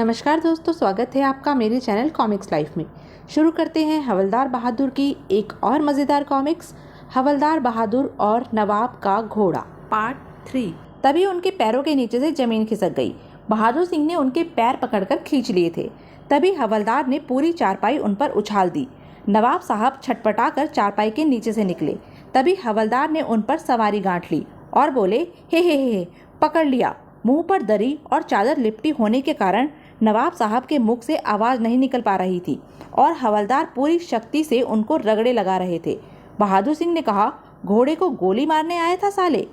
नमस्कार दोस्तों, स्वागत है आपका मेरे चैनल कॉमिक्स लाइफ में। शुरू करते हैं हवलदार बहादुर की एक और मज़ेदार कॉमिक्स, हवलदार बहादुर और नवाब का घोड़ा पार्ट 3। तभी उनके पैरों के नीचे से ज़मीन खिसक गई। बहादुर सिंह ने उनके पैर पकड़कर खींच लिए थे। तभी हवलदार ने पूरी चारपाई उन पर उछाल दी। नवाब साहब छटपटा कर चारपाई के नीचे से निकले। तभी हवलदार ने उन पर सवारी गांठ ली और बोले, हे, पकड़ लिया। मुंह पर दरी और चादर लिपटी होने के कारण नवाब साहब के मुख से आवाज़ नहीं निकल पा रही थी और हवलदार पूरी शक्ति से उनको रगड़े लगा रहे थे। बहादुर सिंह ने कहा, घोड़े को गोली मारने आया था साले।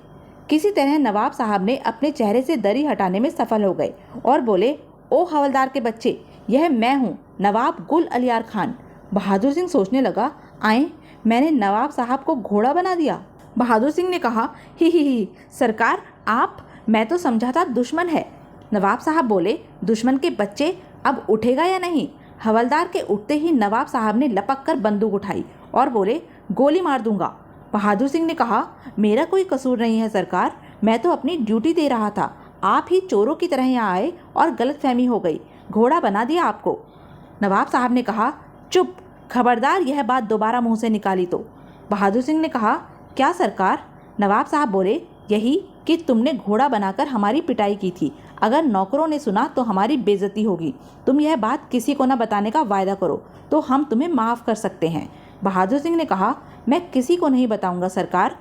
किसी तरह नवाब साहब ने अपने चेहरे से दरी हटाने में सफल हो गए और बोले, ओ हवलदार के बच्चे, यह मैं हूँ, नवाब गुल अलियार खान। बहादुर सिंह सोचने लगा, आए, मैंने नवाब साहब को घोड़ा बना दिया। बहादुर सिंह ने कहा, ही सरकार, आप, मैं तो समझा था दुश्मन है। नवाब साहब बोले, दुश्मन के बच्चे, अब उठेगा या नहीं। हवलदार के उठते ही नवाब साहब ने लपक कर बंदूक उठाई और बोले, गोली मार दूंगा। बहादुर सिंह ने कहा, मेरा कोई कसूर नहीं है सरकार, मैं तो अपनी ड्यूटी दे रहा था। आप ही चोरों की तरह यहाँ आए और गलतफहमी हो गई, घोड़ा बना दिया आपको। नवाब साहब ने कहा, चुप, खबरदार यह बात दोबारा मुँह से निकाली तो। बहादुर सिंह ने कहा, क्या सरकार। नवाब साहब बोले, यही कि तुमने घोड़ा बनाकर हमारी पिटाई की थी। अगर नौकरों ने सुना तो हमारी बेइज्जती होगी। तुम यह बात किसी को न बताने का वायदा करो तो हम तुम्हें माफ़ कर सकते हैं। बहादुर सिंह ने कहा, मैं किसी को नहीं बताऊंगा सरकार।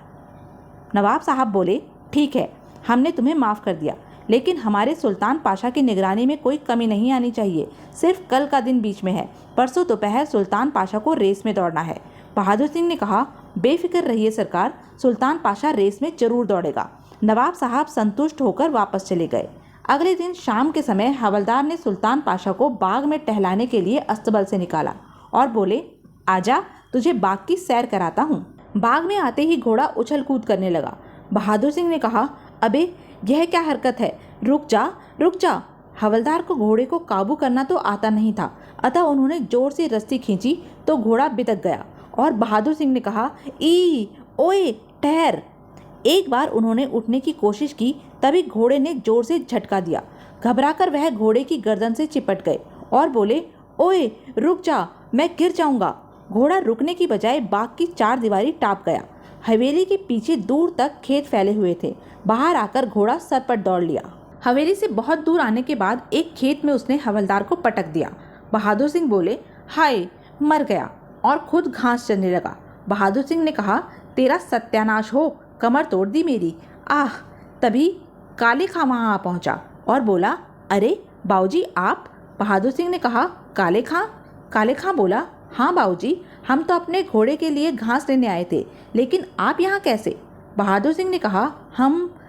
नवाब साहब बोले, ठीक है, हमने तुम्हें माफ़ कर दिया, लेकिन हमारे सुल्तान पाशा की निगरानी में कोई कमी नहीं आनी चाहिए। सिर्फ कल का दिन बीच में है, परसों दोपहर सुल्तान पाशा को रेस में दौड़ना है। बहादुर सिंह ने कहा, बेफिक्र रहिए सरकार, सुल्तान पाशा रेस में जरूर दौड़ेगा। नवाब साहब संतुष्ट होकर वापस चले गए। अगले दिन शाम के समय हवलदार ने सुल्तान पाशा को बाग में टहलाने के लिए अस्तबल से निकाला और बोले, आजा, तुझे बाग की सैर कराता हूँ। बाग में आते ही घोड़ा उछल कूद करने लगा। बहादुर सिंह ने कहा, अबे यह क्या हरकत है, रुक जा। हवलदार को घोड़े को काबू करना तो आता नहीं था, अतः उन्होंने जोर से रस्सी खींची तो घोड़ा बिदक गया और बहादुर सिंह ने कहा, ओए ठहर। एक बार उन्होंने उठने की कोशिश की, तभी घोड़े ने जोर से झटका दिया। घबराकर वह घोड़े की गर्दन से चिपट गए और बोले, ओए रुक जा, मैं गिर जाऊंगा। घोड़ा रुकने की बजाय बाग की चार दीवारी टाप गया। हवेली के पीछे दूर तक खेत फैले हुए थे। बाहर आकर घोड़ा सरपट दौड़ लिया। हवेली से बहुत दूर आने के बाद एक खेत में उसने हवलदार को पटक दिया। बहादुर सिंह बोले, हाय, मर गया, और खुद घास चरने लगा। बहादुर सिंह ने कहा, तेरा सत्यानाश हो, कमर तोड़ दी मेरी, आह। तभी काले खां वहाँ आ पहुँचा और बोला, अरे बाऊजी आप। बहादुर सिंह ने कहा, काले खां। काले खां बोला, हाँ बाऊजी, हम तो अपने घोड़े के लिए घास लेने आए थे, लेकिन आप यहाँ कैसे। बहादुर सिंह ने कहा,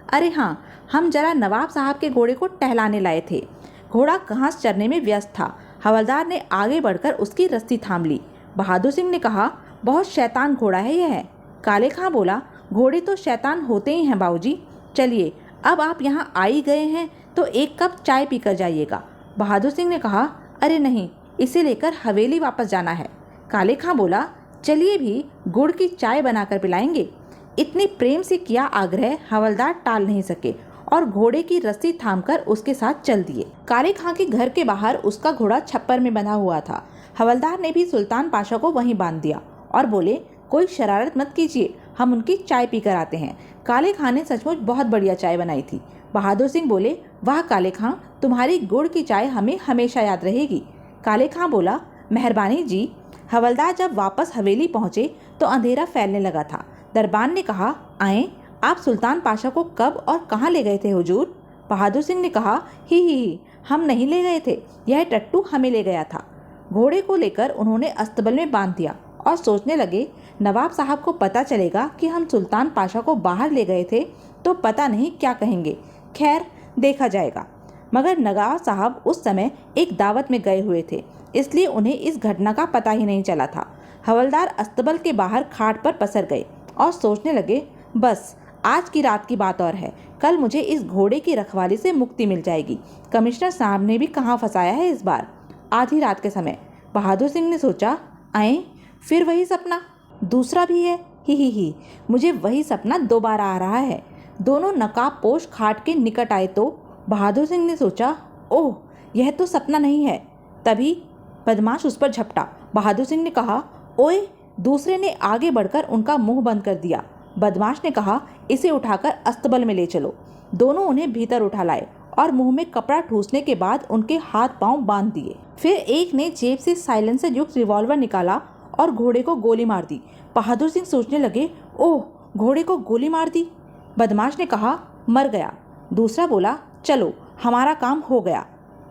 अरे हाँ, हम जरा नवाब साहब के घोड़े को टहलाने लाए थे। घोड़ा घास चरने में व्यस्त था। हवलदार ने आगे बढ़कर उसकी रस्सी थाम ली। बहादुर सिंह ने कहा, बहुत शैतान घोड़ा है यह। काले खां बोला, घोड़े तो शैतान होते ही हैं बाबूजी। चलिए, अब आप यहाँ आ ही गए हैं तो एक कप चाय पीकर जाइएगा। बहादुर सिंह ने कहा, अरे नहीं, इसे लेकर हवेली वापस जाना है। काले खां बोला, चलिए भी, गुड़ की चाय बनाकर पिलाएंगे। इतने प्रेम से किया आग्रह हवलदार टाल नहीं सके और घोड़े की रस्सी थामकर उसके साथ चल दिए। काले खां के घर के बाहर उसका घोड़ा छप्पर में बंधा हुआ था। हवलदार ने भी सुल्तान पाशा को वहीं बांध दिया और बोले, कोई शरारत मत कीजिए, हम उनकी चाय पीकर आते हैं। काले खां ने सचमुच बहुत बढ़िया चाय बनाई थी। बहादुर सिंह बोले, वाह काले खां, तुम्हारी गुड़ की चाय हमें हमेशा याद रहेगी। काले खां बोला, मेहरबानी जी। हवलदार जब वापस हवेली पहुंचे तो अंधेरा फैलने लगा था। दरबान ने कहा, आए, आप सुल्तान पाशा को कब और कहाँ ले गए थे हुजूर। बहादुर सिंह ने कहा, ही, हम नहीं ले गए थे, यह टट्टू हमें ले गया था। घोड़े को लेकर उन्होंने अस्तबल में बांध दिया और सोचने लगे, नवाब साहब को पता चलेगा कि हम सुल्तान पाशा को बाहर ले गए थे तो पता नहीं क्या कहेंगे। खैर, देखा जाएगा। मगर नवाब साहब उस समय एक दावत में गए हुए थे, इसलिए उन्हें इस घटना का पता ही नहीं चला था। हवलदार अस्तबल के बाहर खाट पर पसर गए और सोचने लगे, बस आज की रात की बात और है, कल मुझे इस घोड़े की रखवाली से मुक्ति मिल जाएगी। कमिश्नर साहब ने भी कहाँ फंसाया है इस बार। आधी रात के समय बहादुर सिंह ने सोचा, आए, फिर वही सपना, दूसरा भी है, ही, मुझे वही सपना दोबारा आ रहा है। दोनों नकाबपोश खाट के निकट आए तो बहादुर सिंह ने सोचा, ओह, यह तो सपना नहीं है। तभी बदमाश उस पर झपटा। बहादुर सिंह ने कहा, ओए। दूसरे ने आगे बढ़कर उनका मुंह बंद कर दिया। बदमाश ने कहा, इसे उठाकर अस्तबल में ले चलो। दोनों उन्हें भीतर उठा लाए और मुंह में कपड़ा ठूसने के बाद उनके हाथ पांव बांध दिए। फिर एक ने जेब से साइलेंसर युक्त रिवॉल्वर निकाला और घोड़े को गोली मार दी। बहादुर सिंह सोचने लगे, ओह, घोड़े को गोली मार दी। बदमाश ने कहा, मर गया। दूसरा बोला, चलो, हमारा काम हो गया।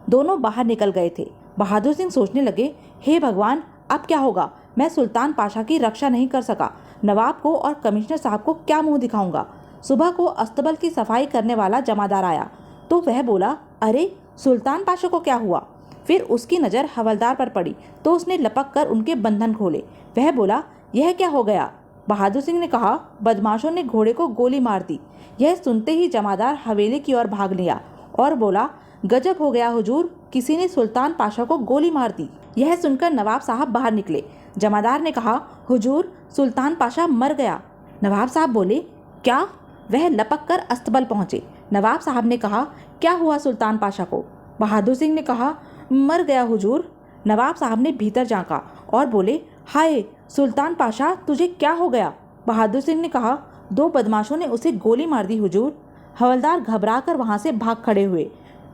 दोनों बाहर निकल गए थे। बहादुर सिंह सोचने लगे, हे भगवान, अब क्या होगा। मैं सुल्तान पाशा की रक्षा नहीं कर सका। नवाब को और कमिश्नर साहब को क्या मुंह दिखाऊंगा। सुबह को अस्तबल की सफाई करने वाला जमादार आया तो वह बोला, अरे, सुल्तान पाशा को क्या हुआ। फिर उसकी नज़र हवलदार पर पड़ी तो उसने लपक कर उनके बंधन खोले। वह बोला, यह क्या हो गया। बहादुर सिंह ने कहा, बदमाशों ने घोड़े को गोली मार दी। यह सुनते ही जमादार हवेली की ओर भाग लिया और बोला, गजब हो गया हुजूर, किसी ने सुल्तान पाशा को गोली मार दी। यह सुनकर नवाब साहब बाहर निकले। जमादार ने कहा, हुजूर, सुल्तान पाशा मर गया। नवाब साहब बोले, क्या। वह लपक कर अस्तबल पहुंचे। नवाब साहब ने कहा, क्या हुआ सुल्तान पाशा को। बहादुर सिंह ने कहा, मर गया हुजूर। नवाब साहब ने भीतर झांका और बोले, हाय सुल्तान पाशा, तुझे क्या हो गया। बहादुर सिंह ने कहा, दो बदमाशों ने उसे गोली मार दी हुजूर। हवलदार घबरा कर वहाँ से भाग खड़े हुए।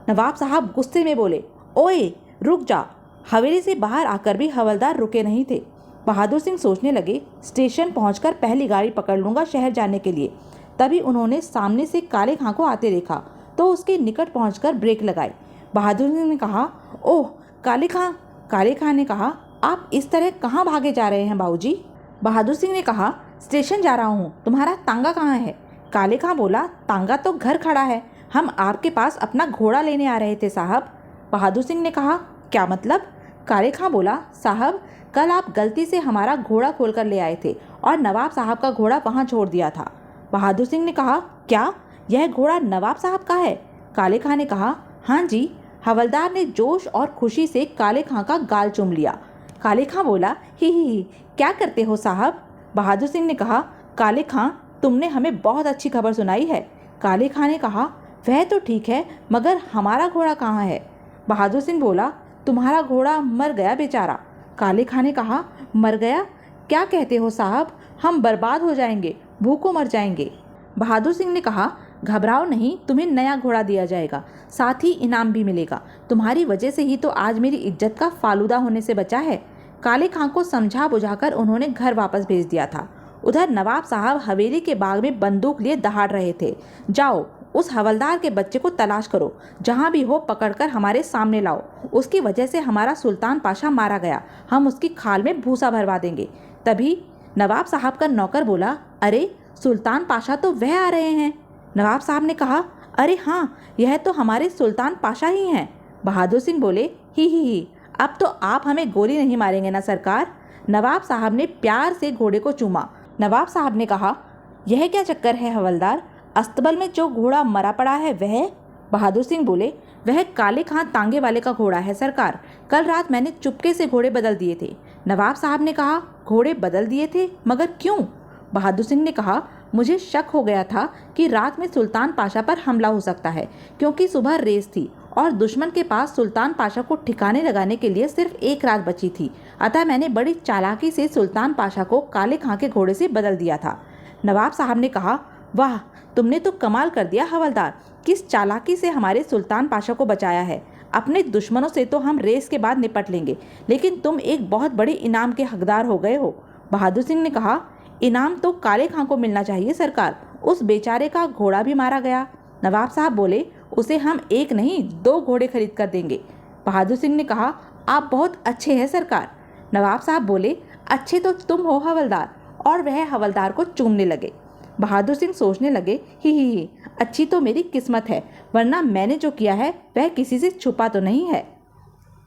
नवाब साहब गुस्से में बोले, ओए, रुक जा। हवेली से बाहर आकर भी हवलदार रुके नहीं थे। बहादुर सिंह सोचने लगे, स्टेशन पहुंचकर पहली गाड़ी पकड़ लूँगा शहर जाने के लिए। तभी उन्होंने सामने से काले खां को आते देखा तो उसके निकट पहुंचकर ब्रेक लगाई। बहादुर सिंह ने कहा, ओह, काले खां। काले खां ने कहा, आप इस तरह कहाँ भागे जा रहे हैं बाबूजी। बहादुर सिंह ने कहा, स्टेशन जा रहा हूँ, तुम्हारा तांगा कहाँ है। काले खां बोला, तांगा तो घर खड़ा है, हम आपके पास अपना घोड़ा लेने आ रहे थे साहब। बहादुर सिंह ने कहा, क्या मतलब। काले खां बोला, साहब, कल आप गलती से हमारा घोड़ा खोल कर ले आए थे और नवाब साहब का घोड़ा वहाँ छोड़ दिया था। बहादुर सिंह ने कहा, क्या, यह घोड़ा नवाब साहब का है। काले खां ने कहा, हाँ जी। हवलदार ने जोश और खुशी से काले खां का गाल चूम लिया। काले खां बोला, ही, क्या करते हो साहब। बहादुर सिंह ने कहा, काले खां, तुमने हमें बहुत अच्छी खबर सुनाई है। काले खां ने कहा, वह तो ठीक है, मगर हमारा घोड़ा कहाँ है। बहादुर सिंह बोला, तुम्हारा घोड़ा मर गया बेचारा। काले खां ने कहा, मर गया, क्या कहते हो साहब, हम बर्बाद हो जाएंगे, भूखों मर जाएंगे। बहादुर सिंह ने कहा, घबराओ नहीं, तुम्हें नया घोड़ा दिया जाएगा, साथ ही इनाम भी मिलेगा। तुम्हारी वजह से ही तो आज मेरी इज्जत का फालूदा होने से बचा है। काले खां को समझा बुझाकर उन्होंने घर वापस भेज दिया था। उधर नवाब साहब हवेली के बाग में बंदूक लिए दहाड़ रहे थे। जाओ, उस हवलदार के बच्चे को तलाश करो, जहाँ भी हो पकड़कर हमारे सामने लाओ। उसकी वजह से हमारा सुल्तान पाशा मारा गया, हम उसकी खाल में भूसा भरवा देंगे। तभी नवाब साहब का नौकर बोला, अरे, सुल्तान पाशा तो वह आ रहे हैं। नवाब साहब ने कहा, अरे हाँ, यह तो हमारे सुल्तान पाशा ही हैं। बहादुर सिंह बोले, ही, अब तो आप हमें गोली नहीं मारेंगे ना सरकार। नवाब साहब ने प्यार से घोड़े को चूमा। नवाब साहब ने कहा, यह क्या चक्कर है हवलदार, अस्तबल में जो घोड़ा मरा पड़ा है वह। बहादुर सिंह बोले, वह काले खां तांगे वाले का घोड़ा है सरकार, कल रात मैंने चुपके से घोड़े बदल दिए थे। नवाब साहब ने कहा, घोड़े बदल दिए थे, मगर क्यों। बहादुर सिंह ने कहा, मुझे शक हो गया था कि रात में सुल्तान पाशा पर हमला हो सकता है, क्योंकि सुबह रेस थी और दुश्मन के पास सुल्तान पाशा को ठिकाने लगाने के लिए सिर्फ एक रात बची थी। अतः मैंने बड़ी चालाकी से सुल्तान पाशा को काले खां के घोड़े से बदल दिया था। नवाब साहब ने कहा, वाह, तुमने तो कमाल कर दिया हवलदार, किस चालाकी से हमारे सुल्तान पाशा को बचाया है। अपने दुश्मनों से तो हम रेस के बाद निपट लेंगे, लेकिन तुम एक बहुत बड़े इनाम के हकदार हो गए हो। बहादुर सिंह ने कहा, इनाम तो काले खां को मिलना चाहिए सरकार, उस बेचारे का घोड़ा भी मारा गया। नवाब साहब बोले, उसे हम एक नहीं 2 घोड़े खरीद कर देंगे। बहादुर सिंह ने कहा, आप बहुत अच्छे हैं सरकार। नवाब साहब बोले, अच्छे तो तुम हो हवलदार, और वह हवलदार को चूमने लगे। बहादुर सिंह सोचने लगे, ही, अच्छी तो मेरी किस्मत है, वरना मैंने जो किया है वह किसी से छुपा तो नहीं है।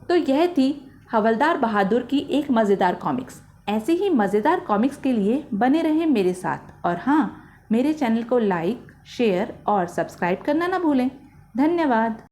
तो यह थी हवलदार बहादुर की एक मज़ेदार कॉमिक्स। ऐसे ही मज़ेदार कॉमिक्स के लिए बने रहें मेरे साथ, और हाँ, मेरे चैनल को लाइक, शेयर और सब्सक्राइब करना ना भूलें। धन्यवाद।